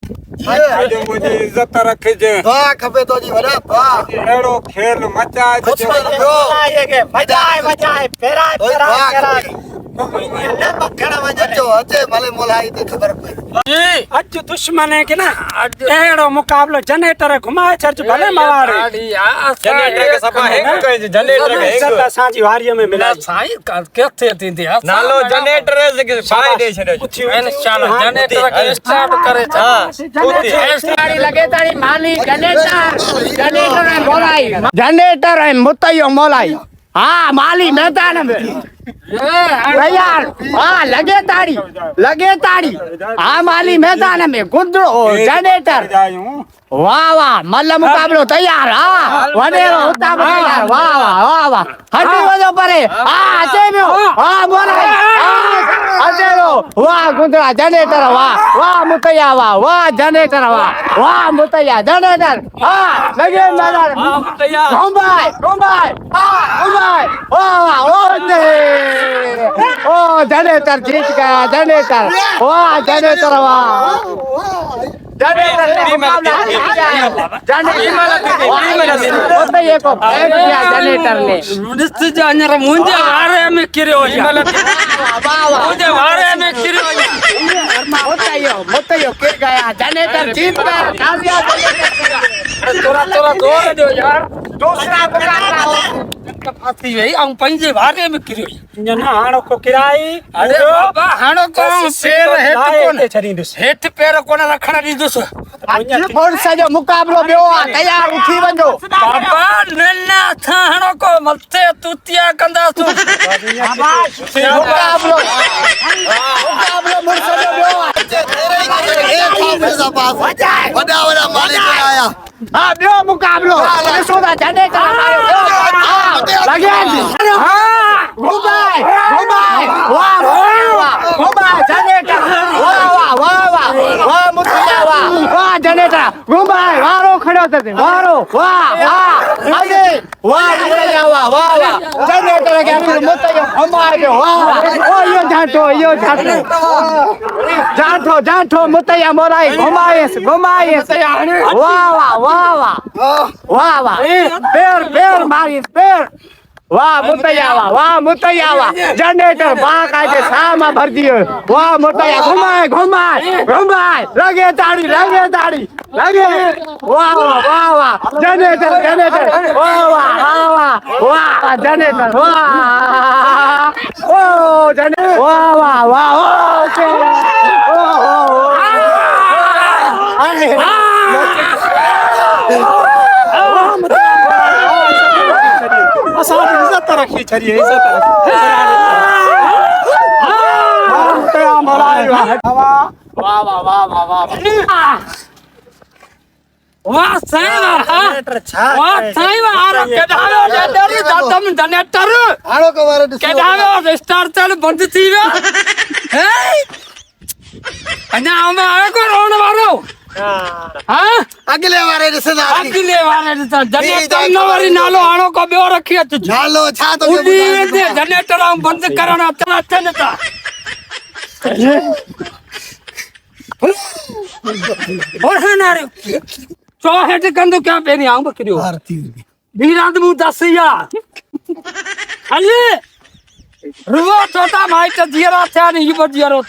आज मुझे इज्जत रखिजे वाह खपे तो जी वड़ा वाह एड़ो खेल मचाए दुश्मन जो ये के मजा है फेरा ने पकड़ा वजो अचे भले मोलाई ते खबर पई आज दुश्मन है कि ना एड़ो मुकाबलो जनरेटर घुमाए चर्च भले मारे जनरेटर के सभा है कहीं जनरेटर के इज्जत असांजी वारीअ में मिला साईं किथे थींदी नालो जनरेटर के पाए दे छड़े इंशाल्लाह जनरेटर के स्टार्ट करे गाड़ी लगे तारी माली जनरेटर है मोलाई जनरेटर है मुतयो मोलाई हाँ माली मैदान में यार हाँ लगे ताड़ी हाँ माली मैदान में गुंदड़ो जनरेटर वाह वाह मल्ल मुकाबलो तैयार हाँ वनेरो होता तैयार वाह वाह वाह वाह हटी वजो परे हाँ अचे बियो हाँ मोलाई अचेरो वाह गुंदड़ा जनरेटर वाह वाह मुतैया वाह जनरेटर वाह मुतैया जनरेटर हाँ लगे मैदान घुमाए हाँ घुमाए वाह ओ जनरेटर जीत गया जनरेटर वाह जनरेटर वाह जनरेटर ने मुंहिंजे वारे में किरियो मुंहिंजे वारे में किरियो मुतयो किर गया जनरेटर जीत गया तोरा दौड़ ॾियो यार दूसरा मुकाबला फासी वई ऐं पंहिंजे वारे में किरियो न हाणो को किराई अरे बाबा हाणो को पैर हेठि कोन छरींदुसि हेठि पैर कोन रखण ॾींदुसि पुरुष जो मुकाबलो ॿियो आहे तयार उथी वञो बाबा नन्ना था हाणो को मथे तुतिया कंदासूं मुकाबलो पुरुष जो ॿियो आहे एक काफिर दा पास वड़ा मालिक आया हाँ ॿियो मुकाबलो ॾिसो था जनरेटर लगे हाँ घुमाए वाह घुमाए जनरेटर वाह मुतैया वाह जनरेटर घुमाए वारो खड़ो थे वारो वाह आगे वाह मुतैया वाह जनरेटर के मुतैया घुमाए गयो वाह ओ यो जाठो मुतैया मोराई घुमाएस वाह पैर मारिस पैर वाह मुतैया वाह जनरेटर बाग आके सामा भर दियो वाह मुतैया घुमाए लगे ताड़ी लगे वाह जनरेटर वाह जनरेटर ओ जनरेटर वाह ओके इज्जत रखी छरी इज्जत वाह सही वाह सही वाह केडावे जनरेटर दादम जनरेटर हाणो को वारे केडावे स्टार चल बंद थी वियो हे अञा हम आवे को रोण वारो हां अगले वारे जनरेटर न वरी नालो हाणो को ॿियो रखी अच नालो छा तो जनरेटर हम बंद करण अचन अचन था और हनारे चो हेठ कंदो क्या पेरी आऊं बकरियो धीरांद मु दसिया हले रुवा छोटा भाई त जीरा था नी बजियारो